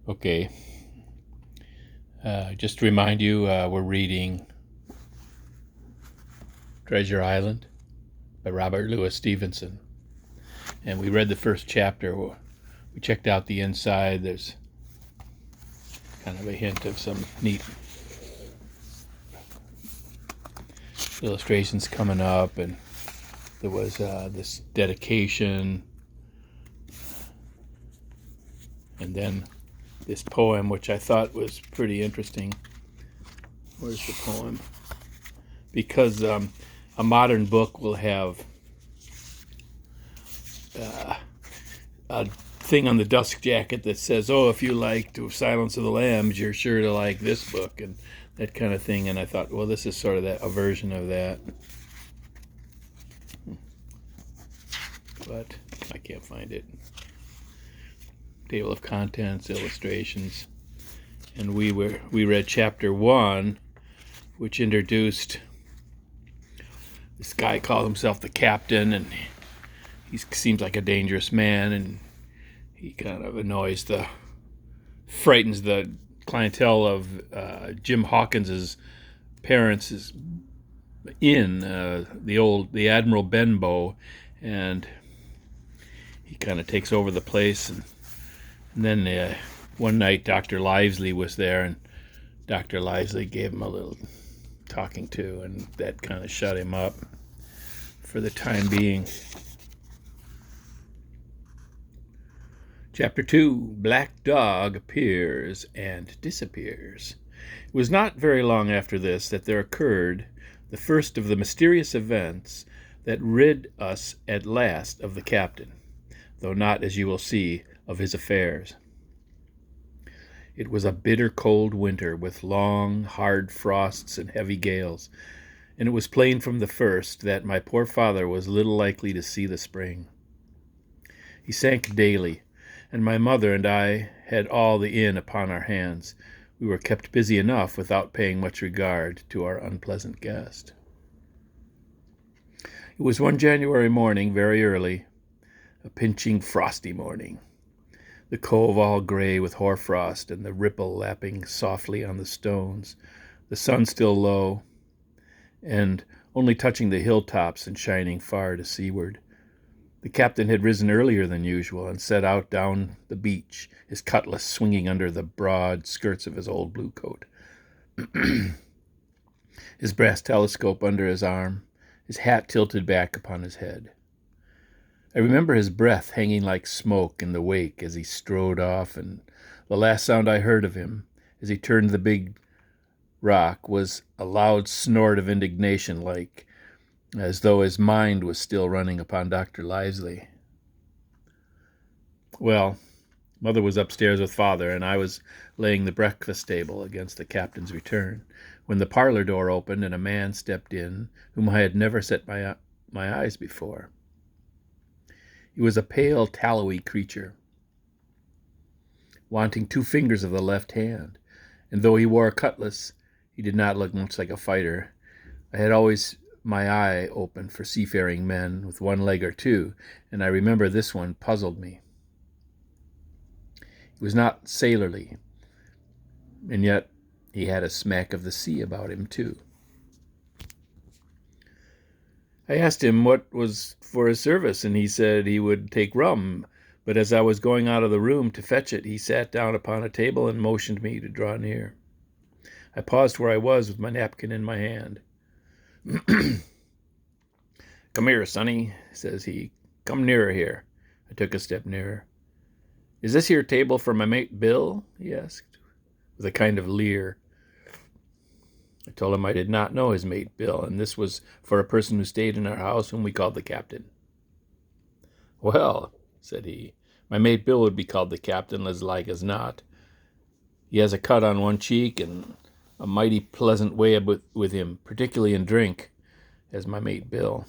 Okay, just to remind you, we're reading Treasure Island by Robert Louis Stevenson. And we read the first chapter. We checked out the inside. There's kind of a hint of some neat illustrations coming up. And there was this dedication. And then this poem, which I thought was pretty interesting. Where's the poem? Because a modern book will have a thing on the dust jacket that says, "Oh, if you liked Silence of the Lambs, you're sure to like this book," and that kind of thing. And I thought, well, this is sort of a version of that, but I can't find it. Table of contents, illustrations, and we read chapter 1, which introduced this guy called himself the captain, and he seems like a dangerous man, and he kind of frightens the clientele of Jim Hawkins's parents' inn, the Admiral Benbow, and he kind of takes over the place. And then one night Dr. Livesey was there, and Dr. Livesey gave him a little talking to, and that kind of shut him up for the time being. Chapter 2, Black Dog Appears and Disappears. It was not very long after this that there occurred the first of the mysterious events that rid us at last of the captain, though not, as you will see, of his affairs. It was a bitter cold winter, with long, hard frosts and heavy gales, and it was plain from the first that my poor father was little likely to see the spring. He sank daily, and my mother and I had all the inn upon our hands. We were kept busy enough without paying much regard to our unpleasant guest. It was one January morning, very early, a pinching, frosty morning, the cove all gray with hoarfrost and the ripple lapping softly on the stones, the sun still low, and only touching the hilltops and shining far to seaward. The captain had risen earlier than usual and set out down the beach, his cutlass swinging under the broad skirts of his old blue coat, his brass telescope under his arm, his hat tilted back upon his head. I remember his breath hanging like smoke in the wake as he strode off, and the last sound I heard of him, as he turned the big rock, was a loud snort of indignation, like as though his mind was still running upon Dr. Livesey. Well, Mother was upstairs with Father, and I was laying the breakfast table against the captain's return, when the parlor door opened and a man stepped in whom I had never set my eyes before. He was a pale, tallowy creature, wanting 2 fingers of the left hand, and though he wore a cutlass, he did not look much like a fighter. I had always my eye open for seafaring men with 1 leg or 2, and I remember this one puzzled me. He was not sailorly, and yet he had a smack of the sea about him, too. I asked him what was for his service, and he said he would take rum, but as I was going out of the room to fetch it, he sat down upon a table and motioned me to draw near. I paused where I was with my napkin in my hand. "Come here, sonny," says he. "Come nearer here." I took a step nearer. "Is this your table for my mate Bill?" he asked, with a kind of leer. I told him I did not know his mate Bill, and this was for a person who stayed in our house whom we called the captain. "Well," said he, "my mate Bill would be called the captain as like as not. He has a cut on one cheek and a mighty pleasant way with him, particularly in drink, as my mate Bill.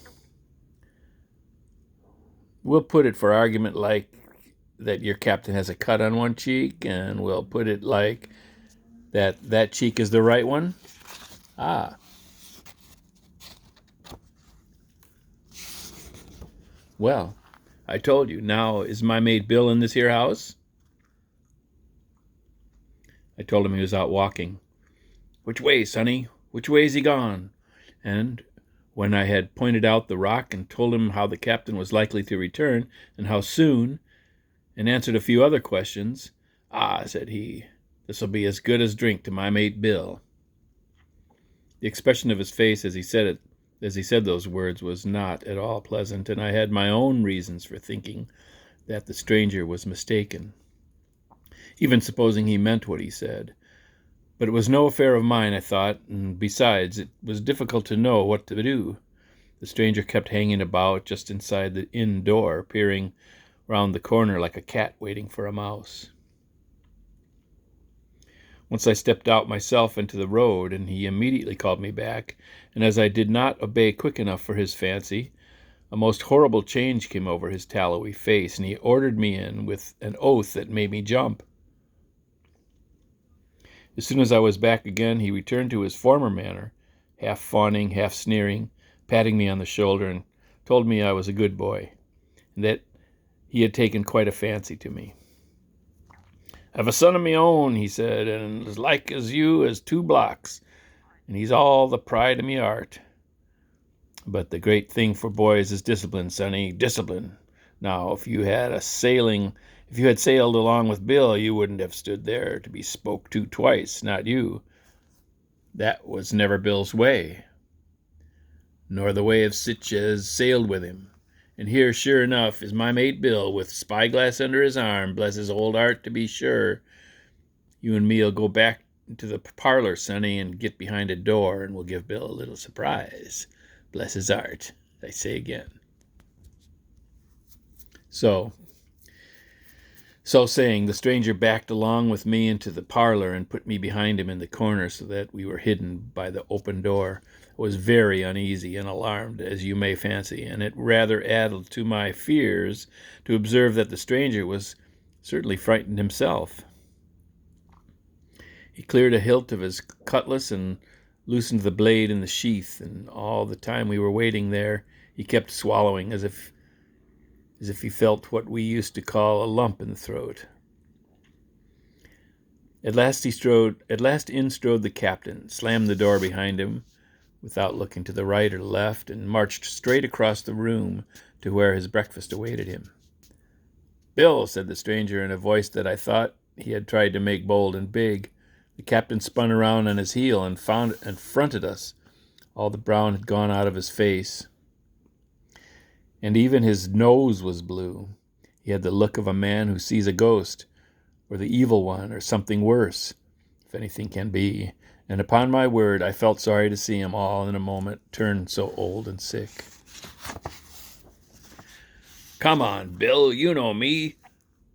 We'll put it for argument like that your captain has a cut on one cheek, and we'll put it like that cheek is the right one. Ah. Well, I told you. Now, is my mate Bill in this here house?" I told him he was out walking. "Which way, sonny? Which way's he gone?" And when I had pointed out the rock and told him how the captain was likely to return, and how soon, and answered a few other questions, "Ah," said he, "this'll be as good as drink to my mate Bill." The expression of his face as he said those words was not at all pleasant, and I had my own reasons for thinking that the stranger was mistaken, even supposing he meant what he said. But it was no affair of mine, I thought, and besides, it was difficult to know what to do. The stranger kept hanging about just inside the inn door, peering round the corner like a cat waiting for a mouse. Once I stepped out myself into the road, and he immediately called me back, and as I did not obey quick enough for his fancy, a most horrible change came over his tallowy face, and he ordered me in with an oath that made me jump. As soon as I was back again, he returned to his former manner, half fawning, half sneering, patting me on the shoulder, and told me I was a good boy, and that he had taken quite a fancy to me. "I've a son of me own," he said, "and as like as you as 2 blocks, and he's all the pride of me art. But the great thing for boys is discipline, sonny, discipline. Now, if you had sailed along with Bill, you wouldn't have stood there to be spoke to twice, not you. That was never Bill's way, nor the way of sich as sailed with him. And here, sure enough, is my mate Bill, with spyglass under his arm, bless his old heart, to be sure. You and me'll go back to the parlor, sonny, and get behind a door, and we'll give Bill a little surprise. Bless his heart, I say again." So saying, the stranger backed along with me into the parlor and put me behind him in the corner so that we were hidden by the open door. I was very uneasy and alarmed, as you may fancy, and it rather added to my fears to observe that the stranger was certainly frightened himself. He cleared a hilt of his cutlass and loosened the blade in the sheath, and all the time we were waiting there, he kept swallowing as if he felt what we used to call a lump in the throat. At last in strode the captain, slammed the door behind him without looking to the right or left, and marched straight across the room to where his breakfast awaited him. "Bill," said the stranger in a voice that I thought he had tried to make bold and big. The captain spun around on his heel and fronted us. All the brown had gone out of his face, and even his nose was blue. He had the look of a man who sees a ghost, or the evil one, or something worse, if anything can be, and upon my word, I felt sorry to see him all in a moment turn so old and sick. "Come on, Bill, you know me.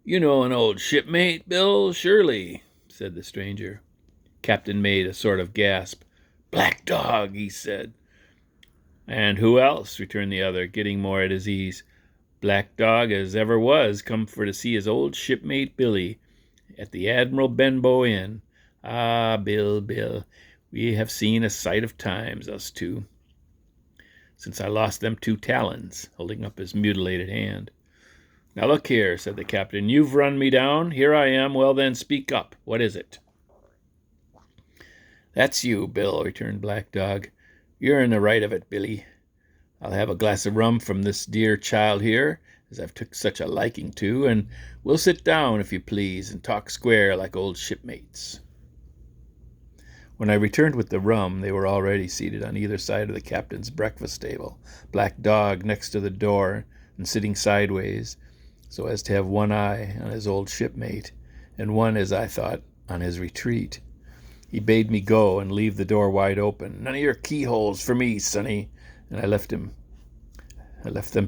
You know an old shipmate, Bill, surely," said the stranger. Captain made a sort of gasp. "Black Dog," he said. "And who else?" returned the other, getting more at his ease. "Black Dog as ever was, come for to see his old shipmate Billy at the Admiral Benbow Inn. Ah, Bill, we have seen a sight of times, us two, since I lost them 2 talons," holding up his mutilated hand. "Now look here," said the captain, "you've run me down. Here I am. Well then, speak up. What is it?" "That's you, Bill," returned Black Dog. "You're in the right of it, Billy. I'll have a glass of rum from this dear child here, as I've took such a liking to, and we'll sit down, if you please, and talk square like old shipmates." When I returned with the rum, they were already seated on either side of the captain's breakfast table, Black Dog next to the door and sitting sideways, so as to have one eye on his old shipmate, and one, as I thought, on his retreat. He bade me go and leave the door wide open. "None of your keyholes for me, sonny," and I left them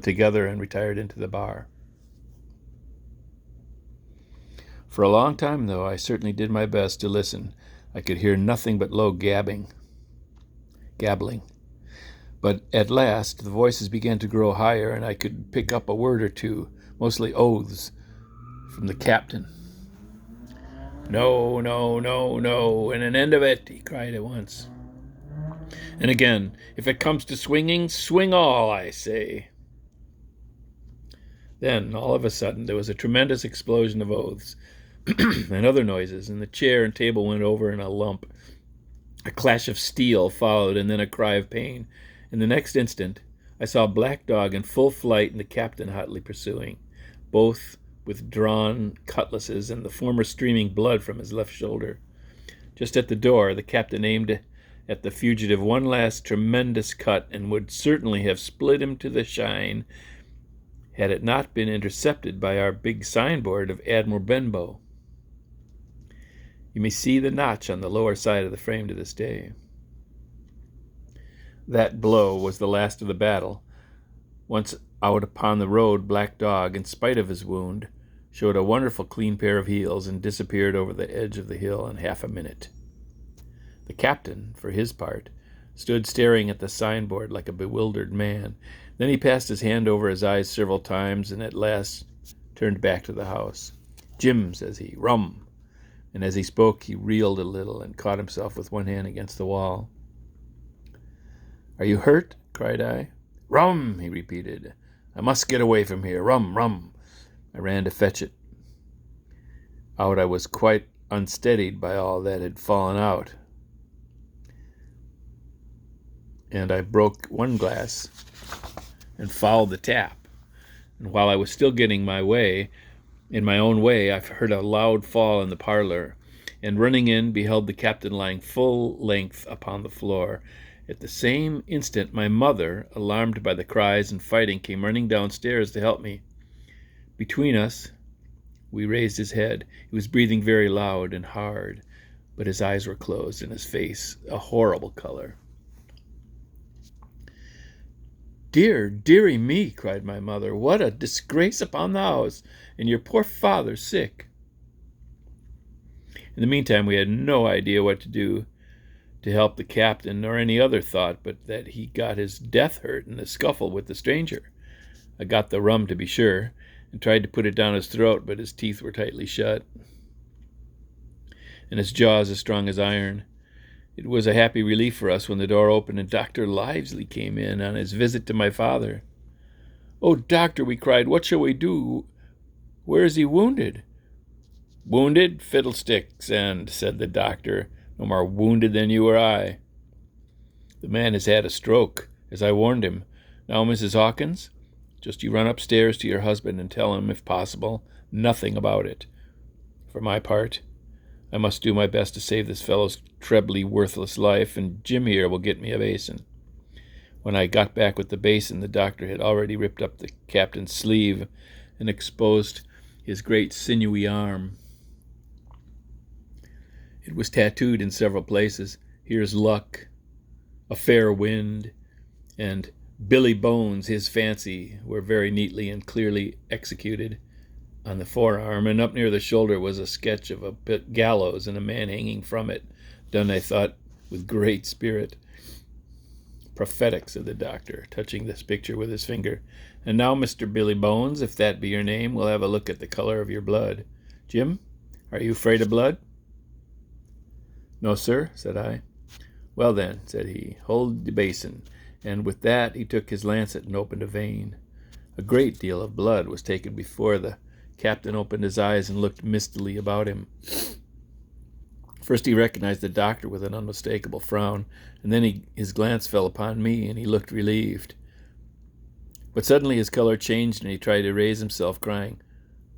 together and retired into the bar. For a long time, though, I certainly did my best to listen. I could hear nothing but low gabbling. But at last the voices began to grow higher, and I could pick up a word or two, mostly oaths, from the captain. "No, and an end of it," he cried at once. And again, "If it comes to swinging, swing all, I say." Then, all of a sudden, there was a tremendous explosion of oaths. and other noises, and the chair and table went over in a lump. A clash of steel followed, and then a cry of pain. In the next instant, I saw Black Dog in full flight and the captain hotly pursuing, both with drawn cutlasses and the former streaming blood from his left shoulder. Just at the door, the captain aimed at the fugitive one last tremendous cut and would certainly have split him to the shine had it not been intercepted by our big signboard of Admiral Benbow. You may see the notch on the lower side of the frame to this day. That blow was the last of the battle. Once out upon the road, Black Dog, in spite of his wound, showed a wonderful clean pair of heels and disappeared over the edge of the hill in half a minute. The captain, for his part, stood staring at the signboard like a bewildered man. Then he passed his hand over his eyes several times and at last turned back to the house. "Jim," says he, "rum." And as he spoke, he reeled a little and caught himself with one hand against the wall. "Are you hurt?" cried I. "Rum," he repeated. "I must get away from here. Rum, rum." I ran to fetch it. Out I was quite unsteadied by all that had fallen out, and I broke one glass and fouled the tap. And while I was still getting in my own way, I heard a loud fall in the parlor, and running in, beheld the captain lying full length upon the floor. At the same instant, my mother, alarmed by the cries and fighting, came running downstairs to help me. Between us, we raised his head. He was breathing very loud and hard, but his eyes were closed and his face a horrible color. "Dear, dearie me," cried my mother, "what a disgrace upon the house, and your poor father sick." In the meantime, we had no idea what to do to help the captain, nor any other thought but that he got his death hurt in the scuffle with the stranger. I got the rum, to be sure, and tried to put it down his throat, but his teeth were tightly shut, and his jaws as strong as iron. It was a happy relief for us when the door opened and Dr. Livesley came in on his visit to my father. "Oh, doctor," we cried, "what shall we do? Where is he wounded?" "Wounded? Fiddlesticks, and," said the doctor, "no more wounded than you or I. The man has had a stroke, as I warned him. Now, Mrs. Hawkins, just you run upstairs to your husband and tell him, if possible, nothing about it. For my part, I must do my best to save this fellow's trebly worthless life, and Jim here will get me a basin." When I got back with the basin, the doctor had already ripped up the captain's sleeve and exposed his great sinewy arm. It was tattooed in several places. "Here's luck," "a fair wind," and "Billy Bones, his fancy," were very neatly and clearly executed on the forearm, and up near the shoulder was a sketch of a gallows and a man hanging from it, done, I thought, with great spirit. "Prophetic," said the doctor, touching this picture with his finger. "And now, Mr. Billy Bones, if that be your name, we'll have a look at the color of your blood. Jim, are you afraid of blood?" "No, sir," said I. "Well then," said he, "hold the basin." And with that he took his lancet and opened a vein. A great deal of blood was taken before the captain opened his eyes and looked mistily about him. First he recognized the doctor with an unmistakable frown, and then his glance fell upon me, and he looked relieved. But suddenly his color changed, and he tried to raise himself, crying,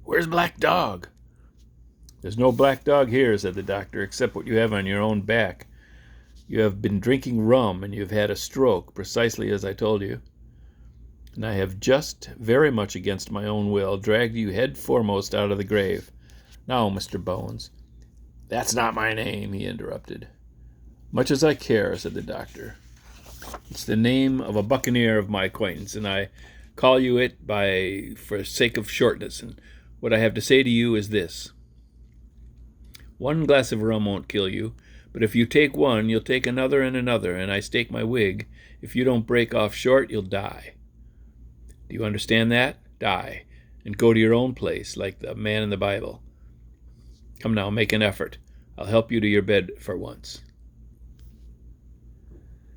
"Where's Black Dog?" "There's no Black Dog here," said the doctor, "except what you have on your own back. You have been drinking rum, and you have had a stroke, precisely as I told you. And I have just, very much against my own will, dragged you head foremost out of the grave. Now, Mr. Bones—" "That's not my name," he interrupted. "Much as I care," said the doctor. "It's the name of a buccaneer of my acquaintance, and I call you it for sake of shortness. And what I have to say to you is this. One glass of rum won't kill you, but if you take one, you'll take another, and I stake my wig, if you don't break off short, you'll die. Do you understand that? Die, and go to your own place, like the man in the Bible. Come now, make an effort. I'll help you to your bed for once."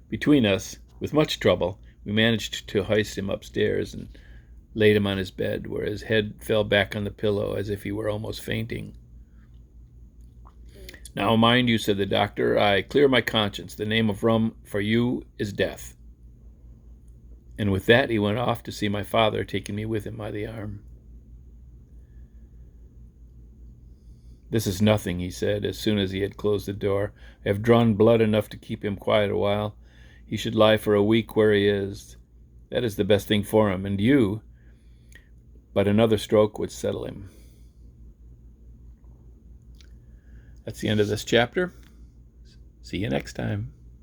Between us, with much trouble, we managed to hoist him upstairs and laid him on his bed, where his head fell back on the pillow as if he were almost fainting. Now mind you, said the doctor, I clear my conscience. The name of rum for you is death. And with that he went off to see my father, taking me with him by the arm. This is nothing, he said, as soon as he had closed the door. I have drawn blood enough to keep him quiet a while. He should lie for a week where he is. That is the best thing for him, and you. But another stroke would settle him. That's the end of this chapter. See you next time.